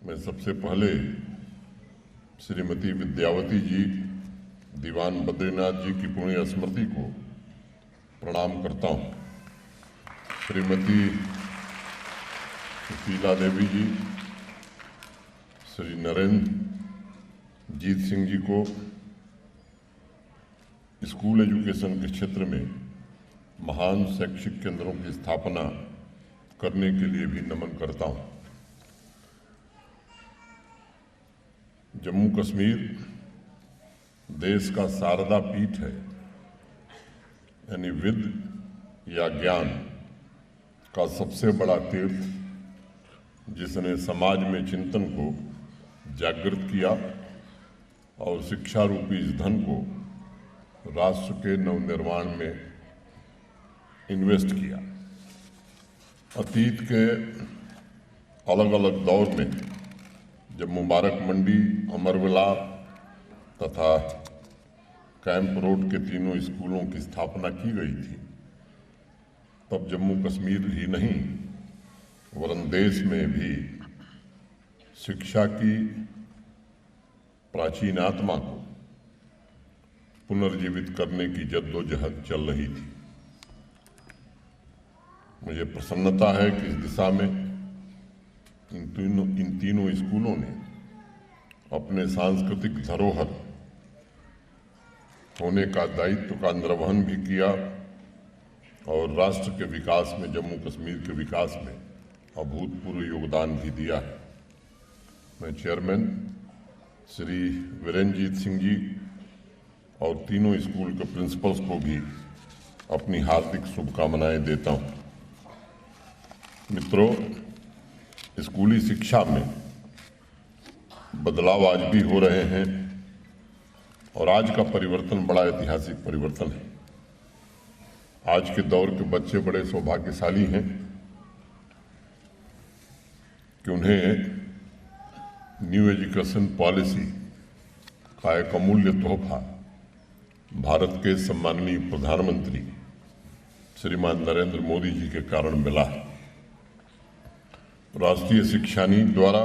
मैं सबसे पहले श्रीमती विद्यावती जी, दीवान बद्रीनाथ जी की पुण्य स्मृति को प्रणाम करता हूँ। श्रीमती सुशीला देवी जी, श्री नरेंद्र जीत सिंह जी को स्कूल एजुकेशन के क्षेत्र में महान शैक्षिक केंद्रों की स्थापना करने के लिए भी नमन करता हूँ। जम्मू कश्मीर देश का शारदा पीठ है, यानी विद्य या ज्ञान का सबसे बड़ा तीर्थ, जिसने समाज में चिंतन को जागृत किया और शिक्षा रूपी इस धन को राष्ट्र के नवनिर्माण में इन्वेस्ट किया। अतीत के अलग अलग दौर में जब मुबारक मंडी, अमरविला तथा कैंप रोड के तीनों स्कूलों की स्थापना की गई थी, तब जम्मू कश्मीर ही नहीं वरन देश में भी शिक्षा की प्राचीन आत्मा को पुनर्जीवित करने की जद्दोजहद चल रही थी। मुझे प्रसन्नता है कि इस दिशा में इन तीनों स्कूलों ने अपने सांस्कृतिक धरोहर होने का दायित्व का निर्वहन भी किया और राष्ट्र के विकास में, जम्मू कश्मीर के विकास में अभूतपूर्व योगदान भी दिया है। मैं चेयरमैन श्री वीरेंद्रजीत सिंह जी और तीनों स्कूल के प्रिंसिपल्स को भी अपनी हार्दिक शुभकामनाएं देता हूं। मित्रों, स्कूली शिक्षा में बदलाव आज भी हो रहे हैं और आज का परिवर्तन बड़ा ऐतिहासिक परिवर्तन है। आज के दौर के बच्चे बड़े सौभाग्यशाली हैं कि उन्हें न्यू एजुकेशन पॉलिसी का एक अमूल्य तोहफा भारत के सम्माननीय प्रधानमंत्री श्रीमान नरेंद्र मोदी जी के कारण मिला है। राष्ट्रीय शिक्षा नीति द्वारा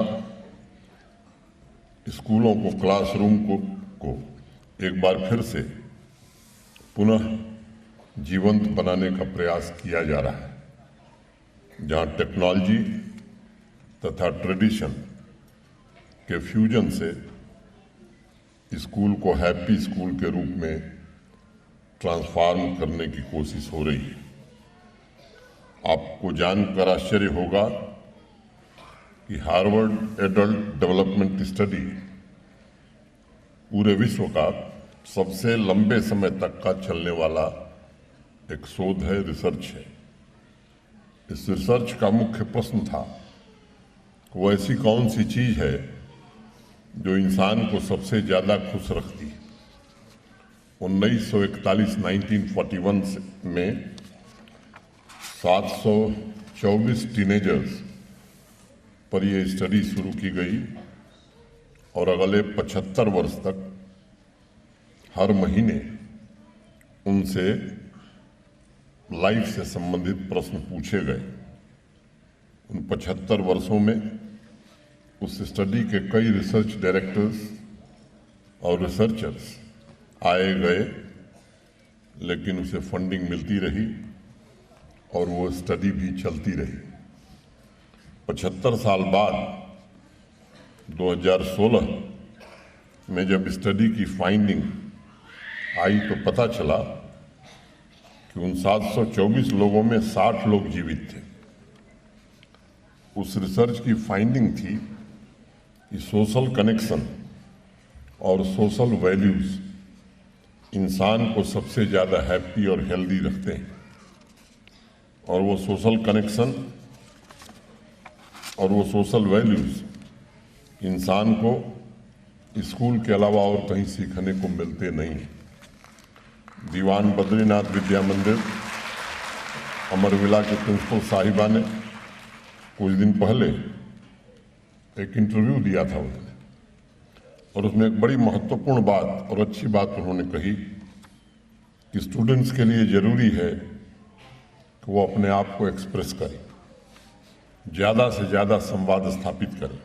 स्कूलों को, क्लासरूम को एक बार फिर से पुनः जीवंत बनाने का प्रयास किया जा रहा है, जहां टेक्नोलॉजी तथा ट्रेडिशन के फ्यूजन से स्कूल को हैप्पी स्कूल के रूप में ट्रांसफॉर्म करने की कोशिश हो रही है। आपको जानकर आश्चर्य होगा कि हार्वर्ड एडल्ट डेवलपमेंट स्टडी पूरे विश्व का सबसे लंबे समय तक का चलने वाला एक शोध है, रिसर्च है। इस रिसर्च का मुख्य प्रश्न था कि वो ऐसी कौन सी चीज है जो इंसान को सबसे ज्यादा खुश रखती है। 1941 में 724 टीनेजर्स पर यह स्टडी शुरू की गई और अगले 75 वर्ष तक हर महीने उनसे लाइफ से संबंधित प्रश्न पूछे गए। उन 75 वर्षों में उस स्टडी के कई रिसर्च डायरेक्टर्स और रिसर्चर्स आए गए, लेकिन उसे फंडिंग मिलती रही और वो स्टडी भी चलती रही। 75 साल बाद 2016 में जब स्टडी की फाइंडिंग आई तो पता चला कि उन 724 लोगों में 60 लोग जीवित थे। उस रिसर्च की फाइंडिंग थी कि सोशल कनेक्शन और सोशल वैल्यूज इंसान को सबसे ज़्यादा हैप्पी और हेल्दी रखते हैं, और वो सोशल कनेक्शन और वो सोशल वैल्यूज इंसान को स्कूल के अलावा और कहीं सीखने को मिलते नहीं। दीवान बद्रीनाथ विद्या मंदिर अमरविला के प्रिंसिपल साहिबा ने कुछ दिन पहले एक इंटरव्यू दिया था उन्होंने, और उसमें एक बड़ी महत्वपूर्ण बात और अच्छी बात उन्होंने कही कि स्टूडेंट्स के लिए जरूरी है कि वो अपने आप को एक्सप्रेस करें, ज़्यादा से ज़्यादा संवाद स्थापित करें।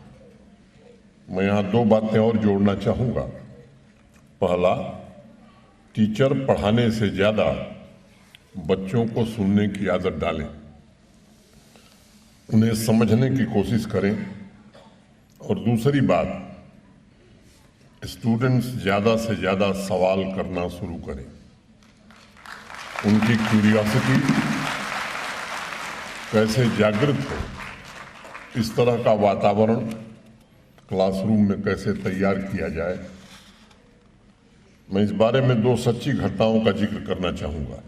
मैं यहाँ दो बातें और जोड़ना चाहूँगा। पहला, टीचर पढ़ाने से ज़्यादा बच्चों को सुनने की आदत डालें, उन्हें समझने की कोशिश करें। और दूसरी बात, स्टूडेंट्स ज़्यादा से ज़्यादा सवाल करना शुरू करें। उनकी क्यूरियोसिटी कैसे जागृत हो, इस तरह का वातावरण क्लासरूम में कैसे तैयार किया जाए। मैं इस बारे में दो सच्ची घटनाओं का जिक्र करना चाहूँगा।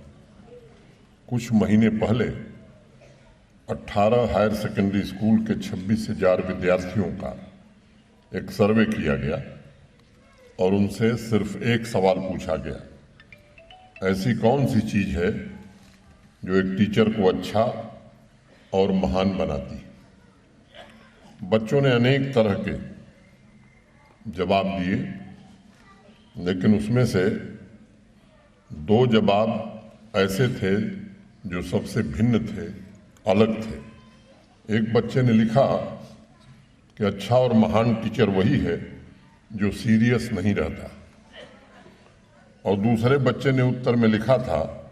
कुछ महीने पहले 18 हायर सेकेंडरी स्कूल के 26,000 विद्यार्थियों का एक सर्वे किया गया और उनसे सिर्फ एक सवाल पूछा गया, ऐसी कौन सी चीज़ है जो एक टीचर को अच्छा और महान बनाती। बच्चों ने अनेक तरह के जवाब दिए, लेकिन उसमें से दो जवाब ऐसे थे जो सबसे भिन्न थे, अलग थे। एक बच्चे ने लिखा कि अच्छा और महान टीचर वही है जो सीरियस नहीं रहता, और दूसरे बच्चे ने उत्तर में लिखा था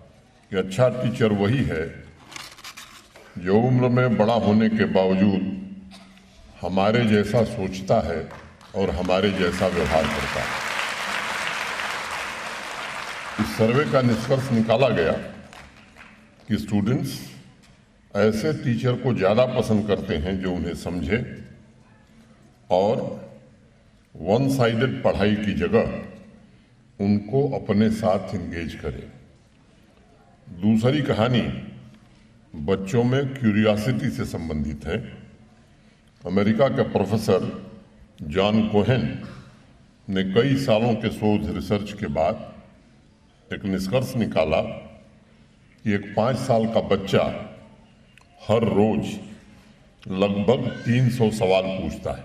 कि अच्छा टीचर वही है जो उम्र में बड़ा होने के बावजूद हमारे जैसा सोचता है और हमारे जैसा व्यवहार करता है। इस सर्वे का निष्कर्ष निकाला गया कि स्टूडेंट्स ऐसे टीचर को ज़्यादा पसंद करते हैं जो उन्हें समझे और वन साइडेड पढ़ाई की जगह उनको अपने साथ इंगेज करे। दूसरी कहानी बच्चों में क्यूरियोसिटी से संबंधित है। अमेरिका के प्रोफेसर जॉन कोहेन ने कई सालों के शोध रिसर्च के बाद एक निष्कर्ष निकाला कि एक 5 साल का बच्चा हर रोज लगभग 300 सवाल पूछता है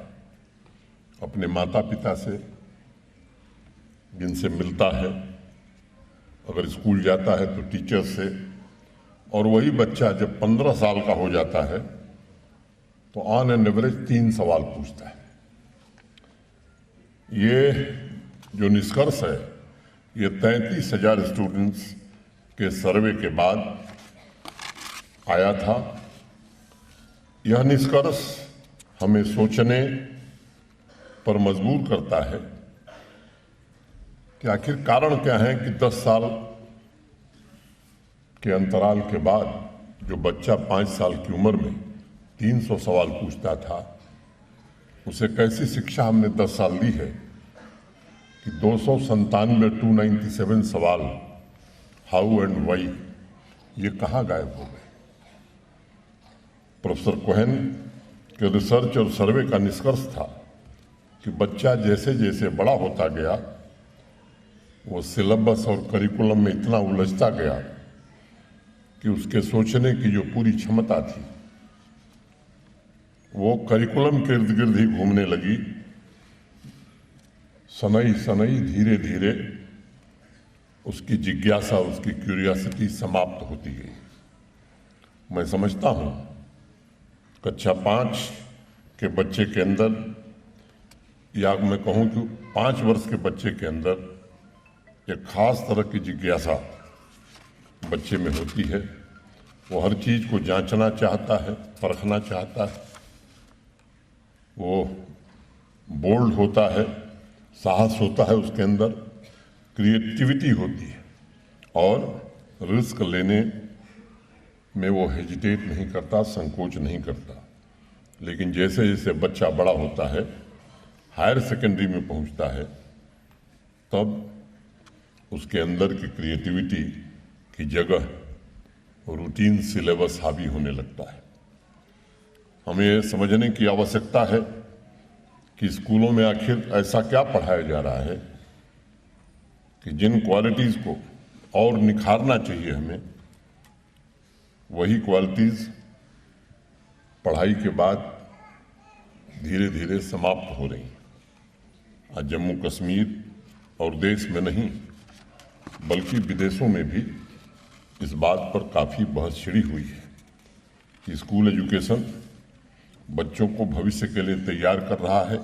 अपने माता पिता से, जिनसे मिलता है, अगर स्कूल जाता है तो टीचर से, और वही बच्चा जब 15 साल का हो जाता है तो ऑन एन एवरेज 3 सवाल पूछता है। ये जो निष्कर्ष है ये 33,000 स्टूडेंट्स के सर्वे के बाद आया था। यह निष्कर्ष हमें सोचने पर मजबूर करता है कि आखिर कारण क्या है कि 10 साल के अंतराल के बाद जो बच्चा 5 साल की उम्र में 300 सवाल पूछता था, उसे कैसी शिक्षा हमने 10 साल दी है कि 297 सवाल हाउ एंड वाई ये कहाँ गायब हो गए। प्रोफेसर कोहेन के रिसर्च और सर्वे का निष्कर्ष था कि बच्चा जैसे जैसे बड़ा होता गया वो सिलेबस और करिकुलम में इतना उलझता गया कि उसके सोचने की जो पूरी क्षमता थी वो करिकुलम के इर्द गिर्द ही घूमने लगी। सनई सनई धीरे धीरे उसकी जिज्ञासा, उसकी क्यूरियोसिटी समाप्त होती गई। मैं समझता हूँ कक्षा 5 के बच्चे के अंदर, या मैं कहूँ कि 5 वर्ष के बच्चे के अंदर एक खास तरह की जिज्ञासा बच्चे में होती है। वो हर चीज़ को जांचना चाहता है, परखना चाहता है, वो बोल्ड होता है, साहस होता है उसके अंदर, क्रिएटिविटी होती है और रिस्क लेने में वो हेजिटेट नहीं करता, संकोच नहीं करता। लेकिन जैसे जैसे बच्चा बड़ा होता है, हायर सेकेंडरी में पहुंचता है, तब उसके अंदर की क्रिएटिविटी की जगह रूटीन सिलेबस हावी होने लगता है। हमें ये समझने की आवश्यकता है कि स्कूलों में आखिर ऐसा क्या पढ़ाया जा रहा है कि जिन क्वालिटीज़ को और निखारना चाहिए हमें, वही क्वालिटीज़ पढ़ाई के बाद धीरे धीरे समाप्त हो रही हैं। आज जम्मू कश्मीर और देश में नहीं बल्कि विदेशों में भी इस बात पर काफ़ी बहस छिड़ी हुई है कि स्कूल एजुकेशन बच्चों को भविष्य के लिए तैयार कर रहा है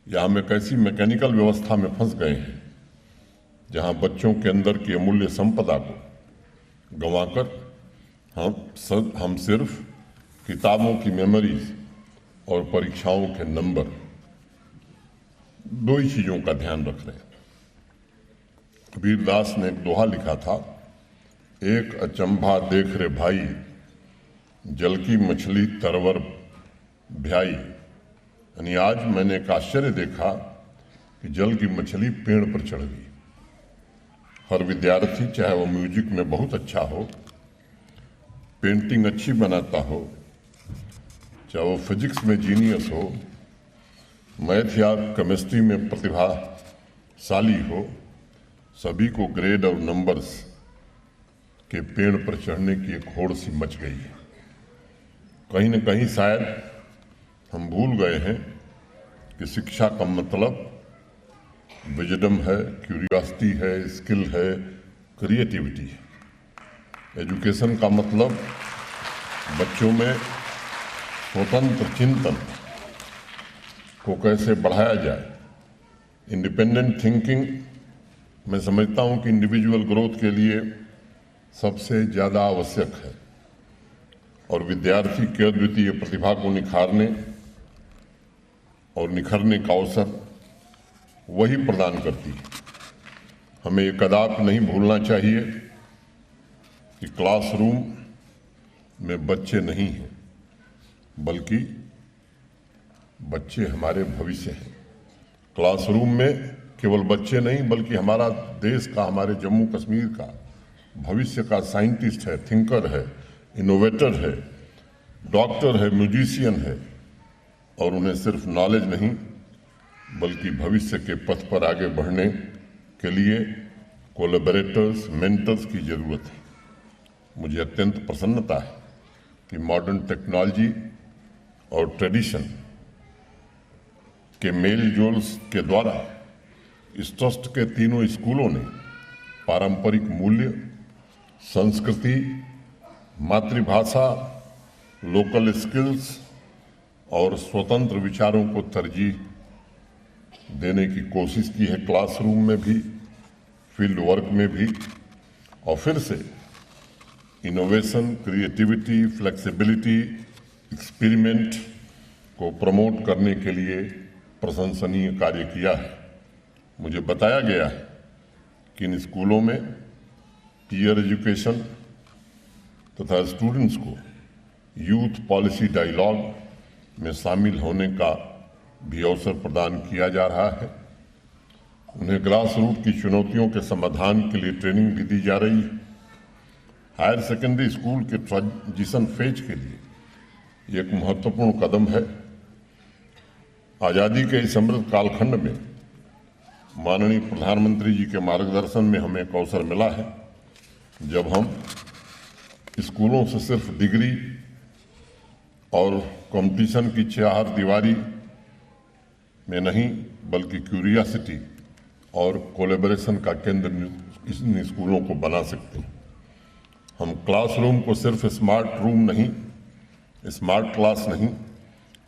या हम एक ऐसी मैकेनिकल व्यवस्था में फंस गए हैं जहां बच्चों के अंदर की अमूल्य संपदा को गंवाकर हम सिर्फ किताबों की मेमोरीज और परीक्षाओं के नंबर, दो ही चीजों का ध्यान रख रहे हैं। कबीरदास ने एक दोहा लिखा था, एक अचंभा देख रे भाई, जल की मछली तरवर भ्याई। यानी आज मैंने एक आश्चर्य देखा कि जल की मछली पेड़ पर चढ़ गई। हर विद्यार्थी, चाहे वो म्यूजिक में बहुत अच्छा हो, पेंटिंग अच्छी बनाता हो, चाहे वो फिजिक्स में जीनियस हो, मैथ या केमिस्ट्री में प्रतिभाशाली हो, सभी को ग्रेड और नंबर्स के पेड़ पर चढ़ने की एक होड़ सी मच गई है। कहीं न कहीं शायद हम भूल गए हैं कि शिक्षा का मतलब विजडम है, क्यूरियोसिटी है, स्किल है, क्रिएटिविटी है। एजुकेशन का मतलब बच्चों में स्वतंत्र चिंतन को कैसे बढ़ाया जाए। इंडिपेंडेंट थिंकिंग मैं समझता हूं कि इंडिविजुअल ग्रोथ के लिए सबसे ज़्यादा आवश्यक है और विद्यार्थी की अद्वितीय प्रतिभा को निखारने और निखरने का अवसर वही प्रदान करती है। हमें ये कदापि नहीं भूलना चाहिए कि क्लासरूम में बच्चे नहीं हैं, बल्कि बच्चे हमारे भविष्य हैं। क्लासरूम में केवल बच्चे नहीं, बल्कि हमारा देश का, हमारे जम्मू कश्मीर का भविष्य का साइंटिस्ट है, थिंकर है, इनोवेटर है, डॉक्टर है, म्यूजिशियन है। और उन्हें सिर्फ नॉलेज नहीं, बल्कि भविष्य के पथ पर आगे बढ़ने के लिए कोलैबोरेटर्स, मेंटर्स की जरूरत है। मुझे अत्यंत प्रसन्नता है कि मॉडर्न टेक्नोलॉजी और ट्रेडिशन के मेल जोल के द्वारा इस ट्रस्ट के तीनों स्कूलों ने पारंपरिक मूल्य, संस्कृति, मातृभाषा, लोकल स्किल्स और स्वतंत्र विचारों को तरजीह देने की कोशिश की है, क्लासरूम में भी, फील्ड वर्क में भी। और फिर से इनोवेशन, क्रिएटिविटी, फ्लेक्सिबिलिटी, एक्सपेरिमेंट को प्रमोट करने के लिए प्रशंसनीय कार्य किया है। मुझे बताया गया है कि इन स्कूलों में पीयर एजुकेशन तथा स्टूडेंट्स को यूथ पॉलिसी डायलॉग में शामिल होने का भी अवसर प्रदान किया जा रहा है। उन्हें ग्रास रूट की चुनौतियों के समाधान के लिए ट्रेनिंग भी दी जा रही है। हायर सेकेंडरी स्कूल के ट्रांजिशन फेज के लिए एक महत्वपूर्ण कदम है। आज़ादी के इस अमृत कालखंड में माननीय प्रधानमंत्री जी के मार्गदर्शन में हमें एक अवसर मिला है, जब हम स्कूलों से सिर्फ डिग्री और कंपटीशन की चार दीवारी में नहीं, बल्कि क्यूरियोसिटी और कोलैबोरेशन का केंद्र इन स्कूलों को बना सकते हैं। हम क्लासरूम को सिर्फ स्मार्ट रूम नहीं, स्मार्ट क्लास नहीं,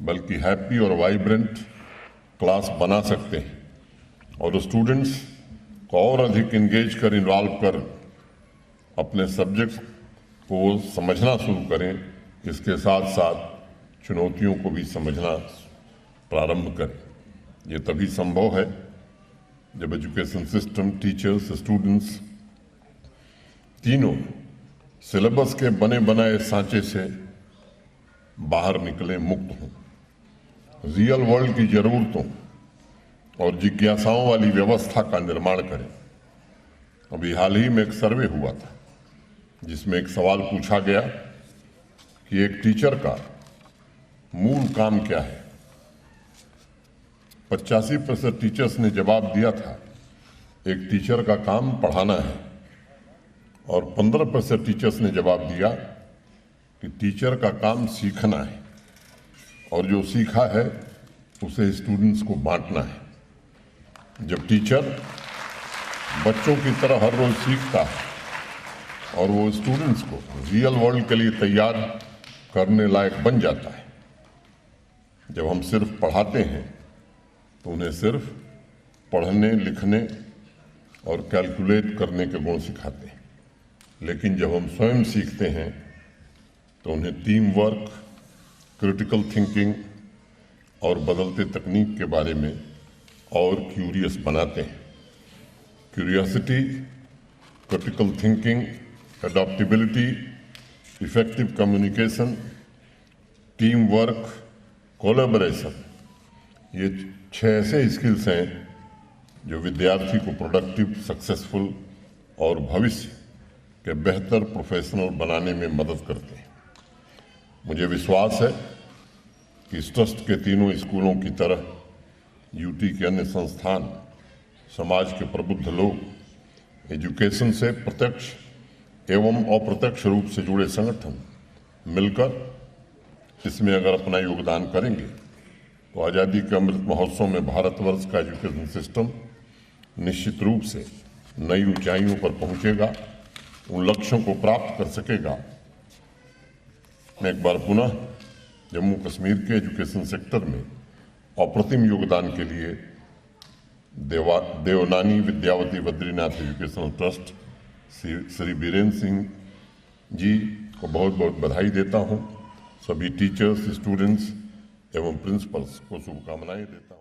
बल्कि हैप्पी और वाइब्रेंट क्लास बना सकते हैं और स्टूडेंट्स को और अधिक इंगेज कर, इन्वॉल्व कर अपने सब्जेक्ट्स को समझना शुरू करें। इसके साथ साथ चुनौतियों को भी समझना प्रारंभ करें। ये तभी संभव है जब एजुकेशन सिस्टम, टीचर्स, स्टूडेंट्स तीनों सिलेबस के बने बनाए सांचे से बाहर निकले, मुक्त हों, रियल वर्ल्ड की जरूरतों और जिज्ञासाओं वाली व्यवस्था का निर्माण करें। अभी हाल ही में एक सर्वे हुआ था जिसमें एक सवाल पूछा गया कि एक टीचर का मूल काम क्या है। 85% टीचर्स ने जवाब दिया था एक टीचर का काम पढ़ाना है और 15% टीचर्स ने जवाब दिया कि टीचर का काम सीखना है और जो सीखा है उसे स्टूडेंट्स को बांटना है। जब टीचर बच्चों की तरह हर रोज सीखता है और वो स्टूडेंट्स को रियल वर्ल्ड के लिए तैयार करने लायक बन जाता है। जब हम सिर्फ पढ़ाते हैं तो उन्हें सिर्फ पढ़ने लिखने और कैलकुलेट करने के गुण सिखाते हैं, लेकिन जब हम स्वयं सीखते हैं तो उन्हें टीम वर्क, क्रिटिकल थिंकिंग और बदलते तकनीक के बारे में और क्यूरियस बनाते हैं। Curiosity, critical thinking, adaptability, effective communication, team work, collaboration, ये 6 ऐसे स्किल्स हैं जो विद्यार्थी को प्रोडक्टिव, सक्सेसफुल और भविष्य के बेहतर प्रोफेशनल बनाने में मदद करते हैं। मुझे विश्वास है कि इस ट्रस्ट के तीनों स्कूलों की तरह यूटी के अन्य संस्थान, समाज के प्रबुद्ध लोग, एजुकेशन से प्रत्यक्ष एवं अप्रत्यक्ष रूप से जुड़े संगठन मिलकर इसमें अगर अपना योगदान करेंगे तो आज़ादी के अमृत महोत्सव में भारतवर्ष का एजुकेशन सिस्टम निश्चित रूप से नई ऊंचाइयों पर पहुंचेगा, उन लक्ष्यों को प्राप्त कर सकेगा। मैं एक बार पुनः जम्मू कश्मीर के एजुकेशन सेक्टर में अप्रतिम योगदान के लिए देवनानी विद्यावती बद्रीनाथ एजुकेशनल ट्रस्ट श्री बीरेन्द्र सिंह जी को बहुत बहुत बधाई देता हूं। सभी टीचर्स, स्टूडेंट्स एवं प्रिंसिपल्स को शुभकामनाएं देता हूं।